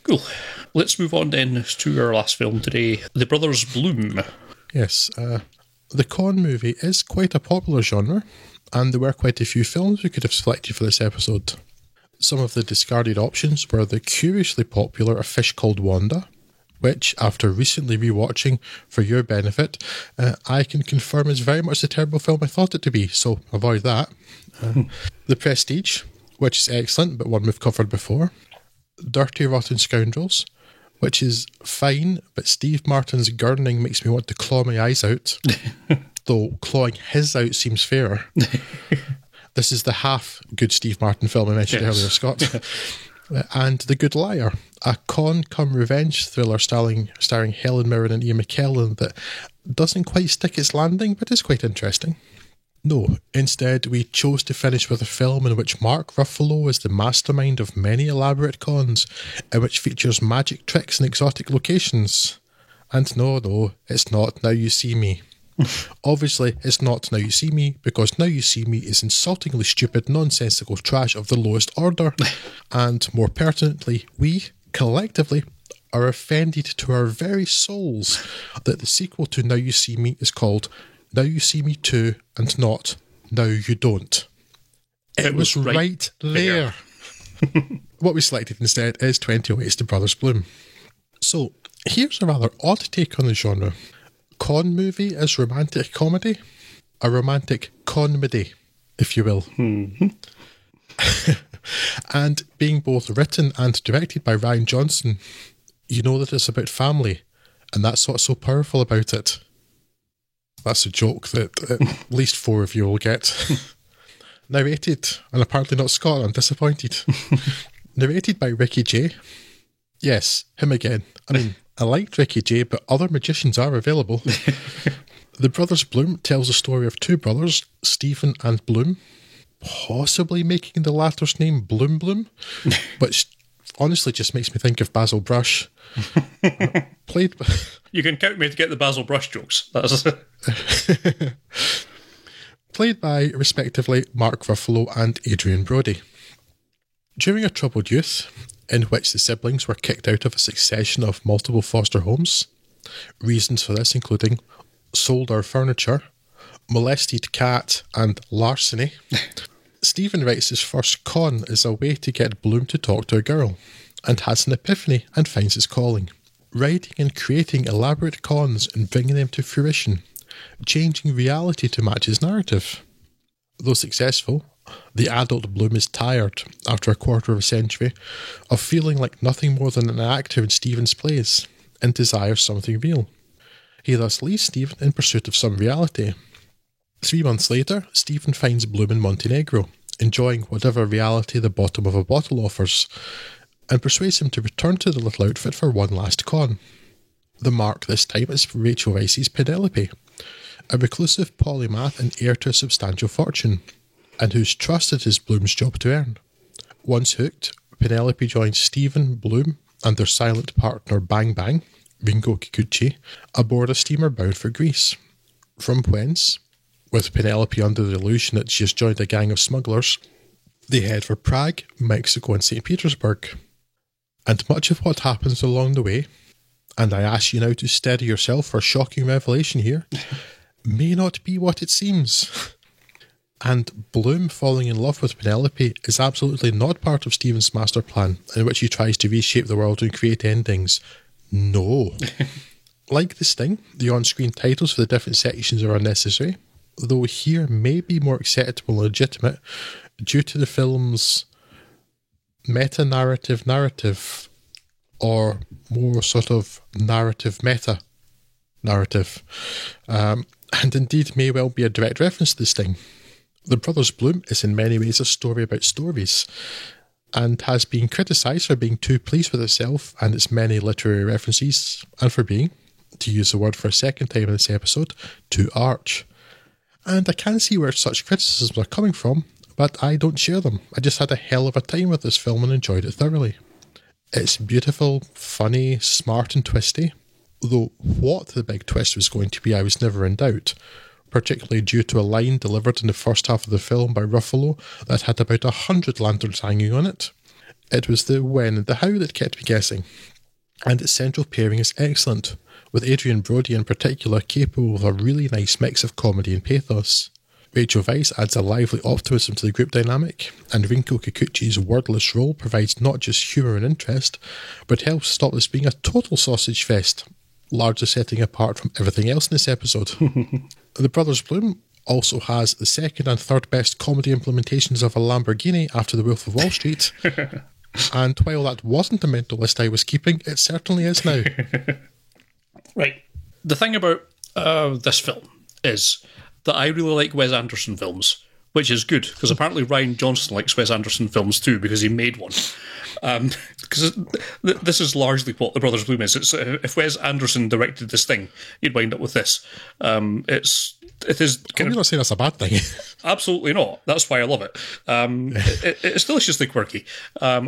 Cool. Let's move on then to our last film today, The Brothers Bloom. Yes, the con movie is quite a popular genre, and there were quite a few films we could have selected for this episode. Some of the discarded options were the curiously popular A Fish Called Wanda, which, after recently rewatching for your benefit, I can confirm is very much the terrible film I thought it to be, so avoid that. The Prestige, which is excellent, but one we've covered before. Dirty Rotten Scoundrels, which is fine, but Steve Martin's gurning makes me want to claw my eyes out, though clawing his out seems fairer. This is the half good Steve Martin film I mentioned earlier, Scott. And The Good Liar, a con-cum-revenge thriller starring Helen Mirren and Ian McKellen that doesn't quite stick its landing, but is quite interesting. No, instead we chose to finish with a film in which Mark Ruffalo is the mastermind of many elaborate cons, and which features magic tricks and exotic locations. And no, it's not Now You See Me. Obviously, it's not Now You See Me, because Now You See Me is insultingly stupid, nonsensical trash of the lowest order. And more pertinently, we, collectively, are offended to our very souls that the sequel to Now You See Me is called Now You See Me 2 and not Now You Don't. It was right there. What we selected instead is 2008's The Brothers Bloom. So, here's a rather odd take on the genre. Con movie as romantic comedy, a romantic comedy, if you will. Mm-hmm. And being both written and directed by Rian Johnson, you know that it's about family, and that's what's so powerful about it. That's a joke that at least 4 of you will get. Narrated, and apparently not Scott, I'm disappointed. Narrated by Ricky Jay. Yes, him again. I mean, I liked Ricky Jay, but other magicians are available. The Brothers Bloom tells the story of 2 brothers, Stephen and Bloom, possibly making the latter's name Bloom Bloom, which honestly just makes me think of Basil Brush. Played by... You can count me to get the Basil Brush jokes. That's Played by, respectively, Mark Ruffalo and Adrian Brody. During a troubled youth, in which the siblings were kicked out of a succession of multiple foster homes, reasons for this including sold our furniture, molested cat, and larceny, Stephen writes his first con as a way to get Bloom to talk to a girl, and has an epiphany and finds his calling. Writing and creating elaborate cons and bringing them to fruition, changing reality to match his narrative. Though successful, the adult Bloom is tired, after a quarter of a century, of feeling like nothing more than an actor in Stephen's plays, and desires something real. He thus leaves Stephen in pursuit of some reality. 3 months later, Stephen finds Bloom in Montenegro, enjoying whatever reality the bottom of a bottle offers, and persuades him to return to the little outfit for one last con. The mark this time is Rachel Weisz's Penelope, a reclusive polymath and heir to a substantial fortune, and whose trust it is Bloom's job to earn. Once hooked, Penelope joins Stephen, Bloom, and their silent partner Bang Bang, Ringo Kikuchi, aboard a steamer bound for Greece. From whence, with Penelope under the illusion that she has joined a gang of smugglers, they head for Prague, Mexico and St. Petersburg. And much of what happens along the way, and I ask you now to steady yourself for a shocking revelation here, may not be what it seems. And Bloom falling in love with Penelope is absolutely not part of Stephen's master plan, in which he tries to reshape the world and create endings. No. Like The Sting, the on-screen titles for the different sections are unnecessary, though here may be more acceptable and legitimate due to the film's meta-narrative, or more sort of narrative-meta-narrative, and indeed may well be a direct reference to The Sting. The Brothers Bloom is in many ways a story about stories, and has been criticised for being too pleased with itself and its many literary references, and for being, to use the word for a second time in this episode, too arch. And I can see where such criticisms are coming from, but I don't share them. I just had a hell of a time with this film and enjoyed it thoroughly. It's beautiful, funny, smart and twisty, though what the big twist was going to be I was never in doubt, particularly due to a line delivered in the first half of the film by Ruffalo that had about 100 lanterns hanging on it. It was the when and the how that kept me guessing, and its central pairing is excellent, with Adrian Brody in particular capable of a really nice mix of comedy and pathos. Rachel Weisz adds a lively optimism to the group dynamic, and Rinko Kikuchi's wordless role provides not just humour and interest, but helps stop this being a total sausage fest, largely setting apart from everything else in this episode. The Brothers Bloom also has the second and third best comedy implementations of a Lamborghini after The Wolf of Wall Street. And while that wasn't a mental list I was keeping, it certainly is now. Right. The thing about this film is that I really like Wes Anderson films, which is good, because apparently Ryan Johnson likes Wes Anderson films too, because he made one. Because this is largely what The Brothers Bloom is. It's, if Wes Anderson directed this thing, you'd wind up with this. It is kind I'm not saying that's a bad thing. Absolutely not. That's why I love it. It's deliciously quirky. I'm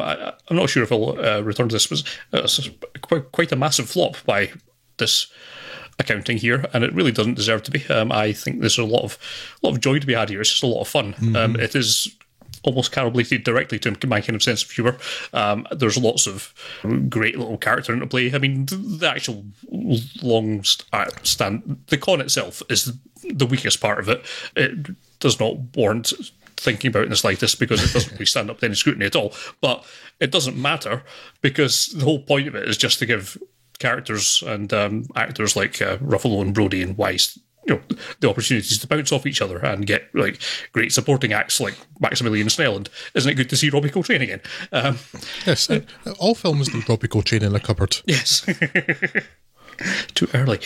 not sure if I'll return to this. It's quite a massive flop by this accounting here, and it really doesn't deserve to be. I think there's a lot of joy to be had here. It's just a lot of fun. It is almost correlated directly to my kind of sense of humour. There's lots of great little character interplay. I mean, the actual long stand, the con itself is the weakest part of it. It does not warrant thinking about in the slightest, because it doesn't really stand up to any scrutiny at all. But it doesn't matter, because the whole point of it is just to give characters and actors like Ruffalo and Brody and Weisz, the opportunities to bounce off each other and get like great supporting acts like Maximilian Snell. And isn't it good to see Robbie Coltrane again? Yes, all films need Robbie Coltrane in a cupboard. Yes. Too early.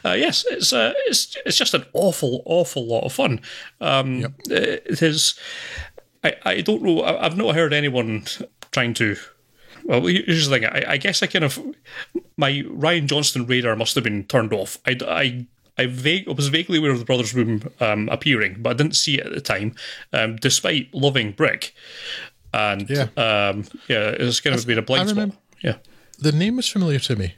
Yes, it's just an awful lot of fun. It is. I don't know. I've not heard anyone trying to. Well, here's the thing. I guess my Ryan Johnston radar must have been turned off. I was vaguely aware of the Brothers Bloom appearing, but I didn't see it at the time, despite loving Brick. And it's kind of been a blind spot. Yeah, the name was familiar to me.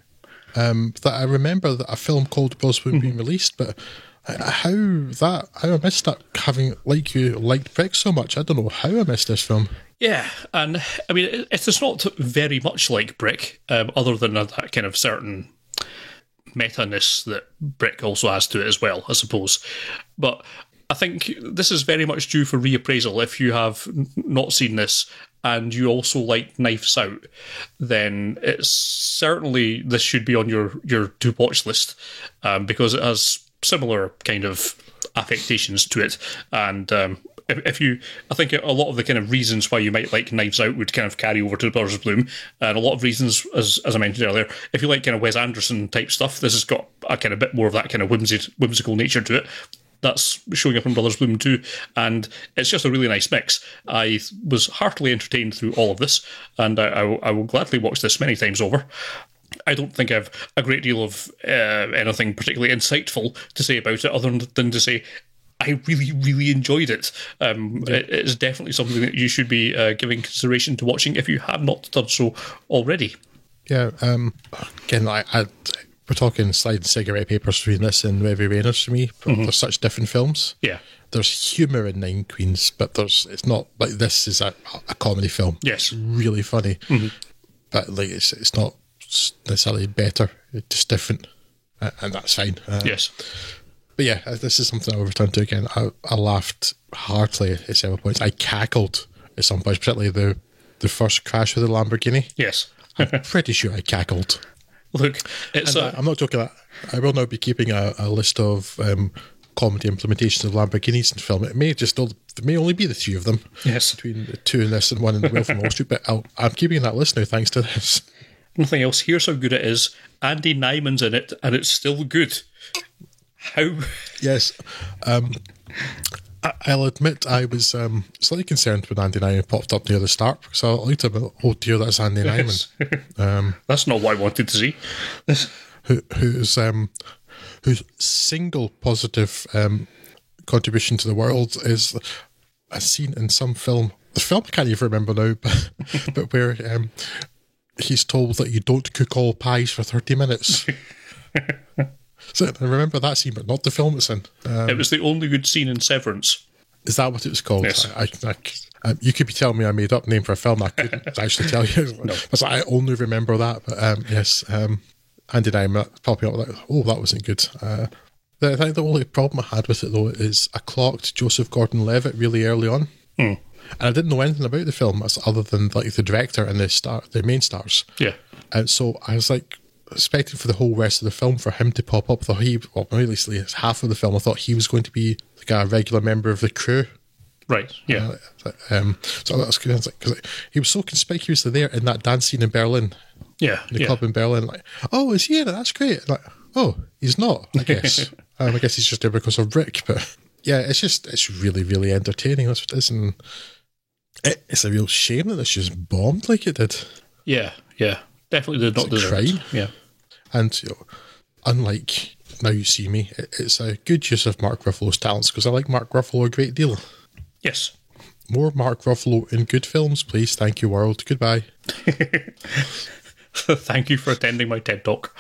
That I remember that a film called Brothers Bloom being released, but how I missed that. Having liked Brick so much, I don't know how I missed this film. Yeah, and I mean, it is not very much like Brick, other than that kind of certain meta-ness that Brick also has to it as well, I suppose. But I think this is very much due for reappraisal. If you have not seen this and you also like Knives Out, then it's certainly this should be on your to-watch list, because it has similar kind of affectations to it. And I think a lot of the kind of reasons why you might like Knives Out would kind of carry over to The Brothers Bloom, and a lot of reasons, as I mentioned earlier, if you like kind of Wes Anderson type stuff, this has got a kind of bit more of that kind of whimsical nature to it. That's showing up in Brothers Bloom too, and it's just a really nice mix. I was heartily entertained through all of this, and I will gladly watch this many times over. I don't think I have a great deal of anything particularly insightful to say about it, other than to say I really, really enjoyed it. It is definitely something that you should be giving consideration to watching if you have not done so already. Yeah, again, we're talking sliding cigarette papers between this and Heavy Rainers for me. They're such different films. Yeah. There's humour in Nine Queens, but it's not like this is a comedy film. Yes. It's really funny. But like it's not necessarily better. It's just different. And that's fine. Yes. But yeah, this is something I'll return to again. I laughed heartily at several points. I cackled at some points, particularly the first crash with the Lamborghini. Yes. I'm pretty sure I cackled. Look, it's I'm not joking. I will now be keeping a list of comedy implementations of Lamborghinis in film. It may only be the three of them. Yes. Between the two in this and one in The Wolf of Wall Street, but I'm keeping that list now thanks to this. Nothing else. Here's how good it is. Andy Nyman's in it, and it's still good. How? Yes. I'll admit I was slightly concerned when Andy Nyman popped up near the start, because I looked at him, oh dear, that's Andy Nyman. That's not what I wanted to see. Whose single positive contribution to the world is a scene in some film. The film I can't even remember now, but where he's told that you don't cook all pies for 30 minutes. So I remember that scene, but not the film it's in. It was the only good scene in Severance. Is that what it was called? Yes. You could be telling me I made up a name for a film. I couldn't actually tell you. No. I only remember that. But yes, Andy and I popping up like, oh, that wasn't good. I think the only problem I had with it, though, is I clocked Joseph Gordon-Levitt really early on. And I didn't know anything about the film other than like the director and the main stars. Yeah. And so I was like expecting for the whole rest of the film for him to pop up. At least half of the film, I thought he was going to be like a regular member of the crew. Right. Yeah. So that was good. Because he was so conspicuously there in that dance scene in Berlin. Yeah. In the club in Berlin. Like, oh, is he in it? That's great. Like, oh, he's not, I guess. I guess he's just there because of Rick. But yeah, it's really, really entertaining. That's what it is. And it's a real shame that this just bombed like it did. Yeah. Yeah. Definitely did not deserve it. Yeah. And unlike Now You See Me, it's a good use of Mark Ruffalo's talents because I like Mark Ruffalo a great deal. Yes. More Mark Ruffalo in good films, please. Thank you, world. Goodbye. Thank you for attending my TED Talk.